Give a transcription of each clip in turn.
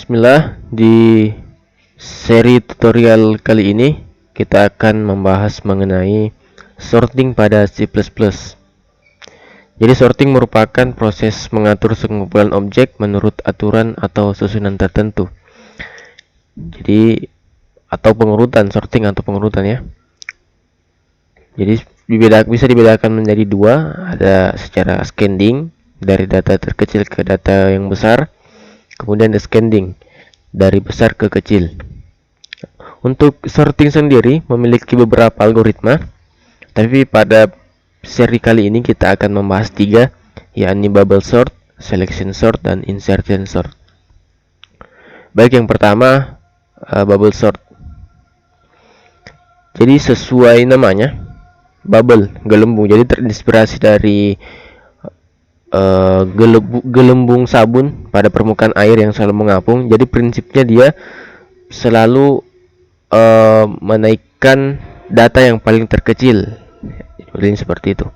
Bismillah, di seri tutorial kali ini kita akan membahas mengenai sorting pada C++. Jadi sorting merupakan proses mengatur sekumpulan objek menurut aturan atau susunan tertentu. Jadi atau pengurutan, sorting atau pengurutan ya. Jadi bisa dibedakan menjadi dua, ada secara ascending dari data terkecil ke data yang besar, kemudian descending dari besar ke kecil. Untuk sorting sendiri memiliki beberapa algoritma, tapi pada seri kali ini kita akan membahas tiga, yakni bubble sort, selection sort, dan insertion sort. Baik, yang pertama bubble sort. Jadi sesuai namanya, bubble, gelembung, jadi terinspirasi dari gelembung sabun pada permukaan air yang selalu mengapung. Jadi prinsipnya dia selalu menaikkan data yang paling terkecil. Jadi seperti itu.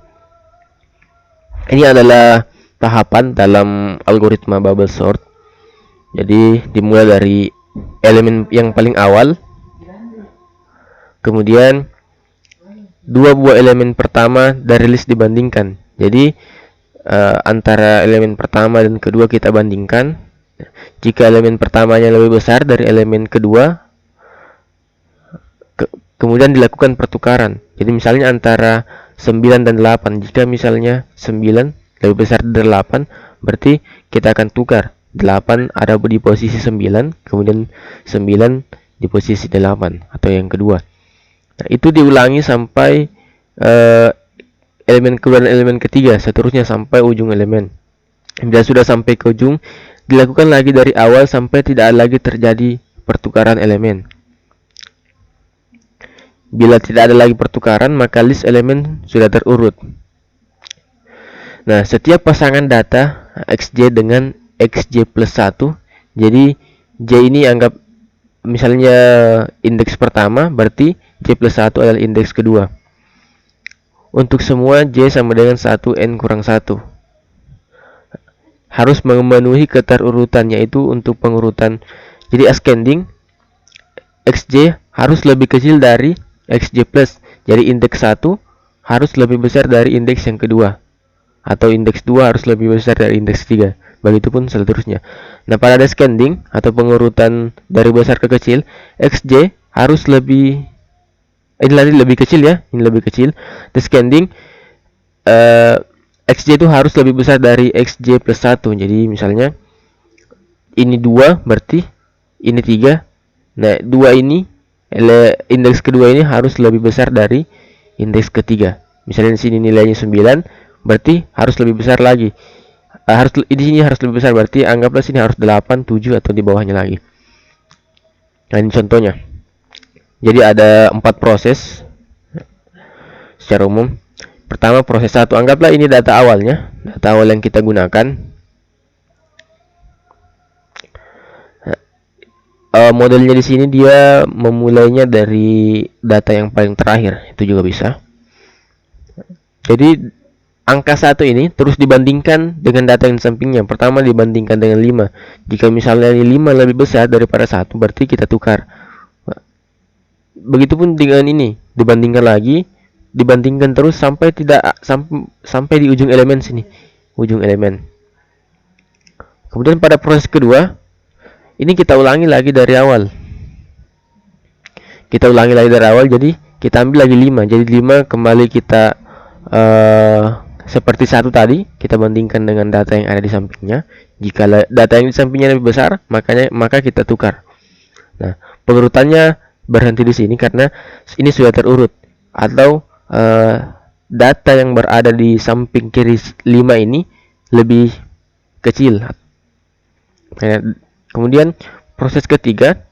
Ini adalah tahapan dalam algoritma bubble sort. Jadi dimulai dari elemen yang paling awal, kemudian dua buah elemen pertama dari list dibandingkan. Jadi antara elemen pertama dan kedua kita bandingkan. Jika elemen pertamanya lebih besar dari elemen kedua, kemudian dilakukan pertukaran. Jadi misalnya antara 9 dan 8. Jika misalnya 9 lebih besar dari 8, berarti kita akan tukar 8 ada di posisi 9, kemudian 9 di posisi 8 atau yang kedua. Nah, itu diulangi sampai elemen kedua dan elemen ketiga, seterusnya sampai ujung elemen. Bila sudah sampai ke ujung, dilakukan lagi dari awal sampai tidak lagi terjadi pertukaran elemen. Bila tidak ada lagi pertukaran, maka list elemen sudah terurut. Nah, setiap pasangan data xj dengan xj plus 1, jadi j ini anggap misalnya indeks pertama, berarti j plus 1 adalah indeks kedua. Untuk semua j sama dengan 1n kurang 1. Harus memenuhi keterurutan, yaitu untuk pengurutan. Jadi ascending, xj harus lebih kecil dari xj plus. Jadi indeks 1 harus lebih besar dari indeks yang kedua, atau indeks 2 harus lebih besar dari indeks 3. Begitupun seterusnya. Nah, pada descending atau pengurutan dari besar ke kecil, xj harus lebih lebih kecil ya, ini lebih kecil. Descending xj itu harus lebih besar dari xj plus 1. Jadi misalnya ini 2, berarti ini 3. Nah, 2 ini indeks kedua ini harus lebih besar dari indeks ketiga. Misalnya di sini nilainya 9, berarti harus lebih besar lagi. Di sini harus lebih besar, berarti anggaplah sini harus 8, 7 atau di bawahnya lagi. Nah, ini contohnya. Jadi ada 4 proses secara umum. Pertama, proses 1. Anggaplah ini data awalnya, data awal yang kita gunakan. Modelnya di sini dia memulainya dari data yang paling terakhir, itu juga bisa. Jadi angka 1 ini terus dibandingkan dengan data yang di sampingnya. Pertama dibandingkan dengan 5. Jika misalnya ini 5 lebih besar daripada 1, berarti kita tukar. Begitupun dengan ini, dibandingkan lagi, dibandingkan terus sampai sampai di ujung elemen sini, ujung elemen. Kemudian pada proses kedua, ini kita ulangi lagi dari awal. Jadi kita ambil lagi 5. Jadi 5 kembali kita seperti 1 tadi, kita bandingkan dengan data yang ada di sampingnya. Jika data yang di sampingnya lebih besar, maka kita tukar. Nah, pengurutannya berhenti di sini karena ini sudah terurut, atau data yang berada di samping kiri 5 ini lebih kecil. Nah, kemudian proses ketiga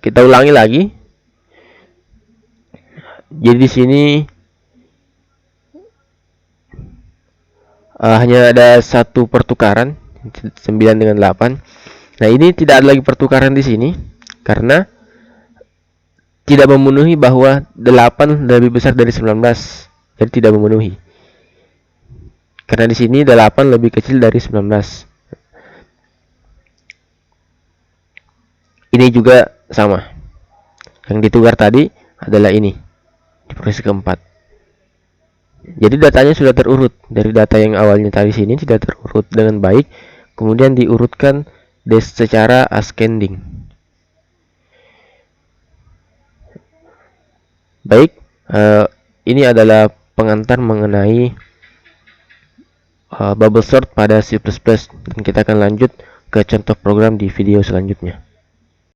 kita ulangi lagi. Jadi di sini hanya ada satu pertukaran, 9 dengan 8. Nah, ini tidak ada lagi pertukaran di sini karena tidak memenuhi bahwa 8 lebih besar dari 19. Jadi tidak memenuhi. Karena di sini 8 lebih kecil dari 19. Ini juga sama. Yang ditukar tadi adalah ini di proses keempat. Jadi datanya sudah terurut dari data yang awalnya tadi sini sudah terurut dengan baik, kemudian diurutkan secara ascending. Baik, ini adalah pengantar mengenai bubble sort pada C++, dan kita akan lanjut ke contoh program di video selanjutnya.